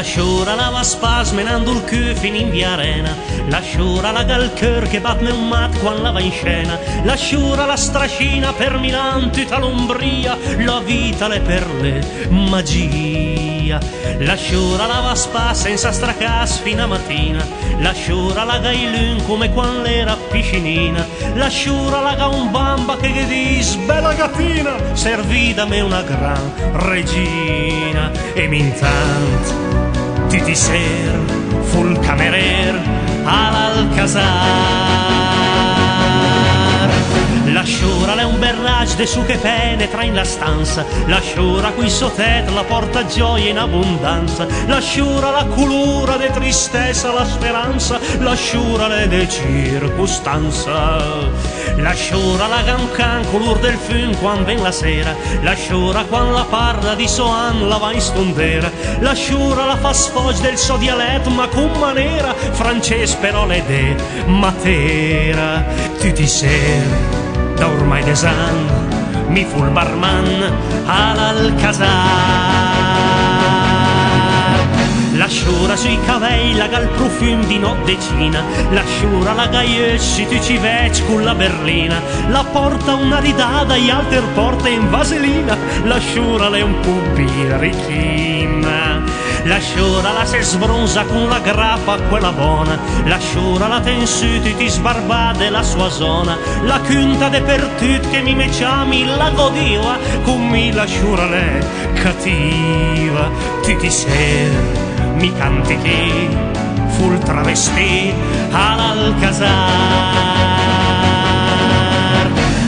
La sciura la va spasmenando il cù fin in via arena, la sciura la gal cœur che bat un mat quando la va in scena, la sciura la strascina per Milan tutta l'Umbria, la vita le perle magia. La sciura la va spa senza stracas fino a mattina, la sciura la gailun come quando era piscinina, la sciura la ga un bamba che dis bella gattina, servi da me una gran regina. E mintant ti ser ful camerer all'Alcazar. La sciura è un berrage de su che penetra in la stanza, la sciura qui sotet la porta gioia in abbondanza, la sciura la culura de tristezza la speranza, la sciura le de circostanza. La sciura la gancan color del fun quando ven la sera, la sciura quando la parla di soan la va in stondera, la sciura la fa sfog del suo dialetto ma con manera francese però le de matera. Tutti ser da ormai desan mi fu il barman all'Alcazar. La sciura sui cavelli la gal profum di nottecina, la sciura la gaiesci tu ci vec con la berlina, la porta una ridada e alter porta in vaselina, la sciura le un po' birichina. La sciura la se sbronza con la grappa quella buona, la sciura la tensuti ti sbarba della sua zona, la cunta de per tut che mi meciami la godiva, con mi la sciura le cattiva. Tu ti ser mi canti che fu il travestì all'Alcazar.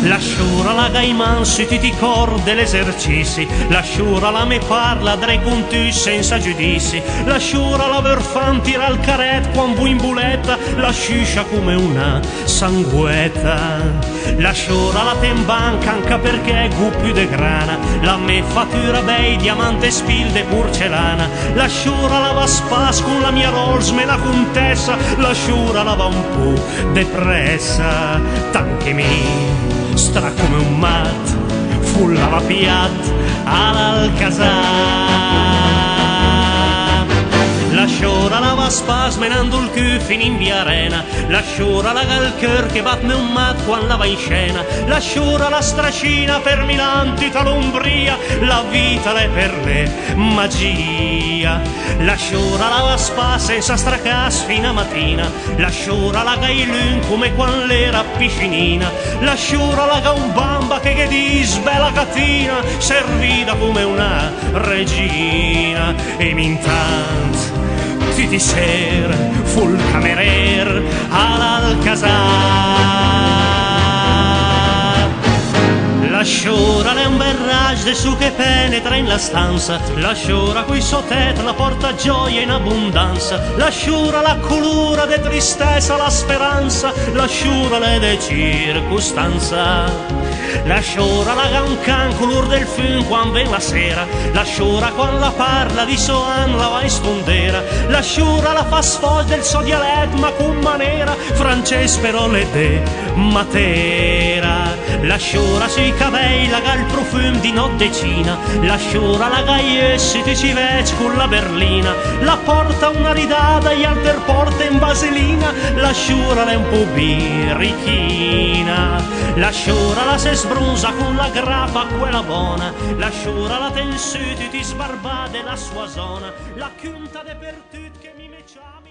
La sciura la gaiman su tutti i cor dell'esercizi, la sciura la me parla dre con tu senza giudizi, la sciura la verfan tira al caret quando vu in buletta, la sciscia come una sanguetta. La sciura la tembanca anche perché gu più de grana, la me fattura bei diamante spil de porcellana, la sciura la va spas con la mia Rolls me la contessa, la sciura la va un po' depressa, tanche mi stra come un mat fu lavapiat all'Alcazar. La sciura la va spasmenando il cù fin in via arena, la sciura la gal cœur che bat un mat quando la va in scena, la sciura la strascina per Milan tutta l'Umbria, la vita le perle magia. La sciura la va spa senza stracas fino a mattina, la sciura la gailun come quando era piscinina, la sciura la ga un bamba che dis bella gattina, servida come una regina. E mintant ti ser fu il camerer all'Alcazar. La sciura è un berrage de su che penetra in la stanza, la sciura qui sotet la porta gioia in abbondanza, la sciura la colura de tristezza la speranza, la sciura le de circostanza. La sciura la gancan color del fun quando ven la sera, la sciura quando la parla di soan la va in stondera, la sciura la fa sfog del suo dialetto ma con manera francese però le de matera. La sciura sui cavelli la gal profum di nottecina, la sciura la gaiesci ti ci vec con la berlina, la porta una ridada e alter porta in vaselina, la sciura è un po' birichina. La sciura la se sbronza con la grappa quella buona, la sciura la tensuti ti sbarba della sua zona, la cunta de per tut che mi meciamo.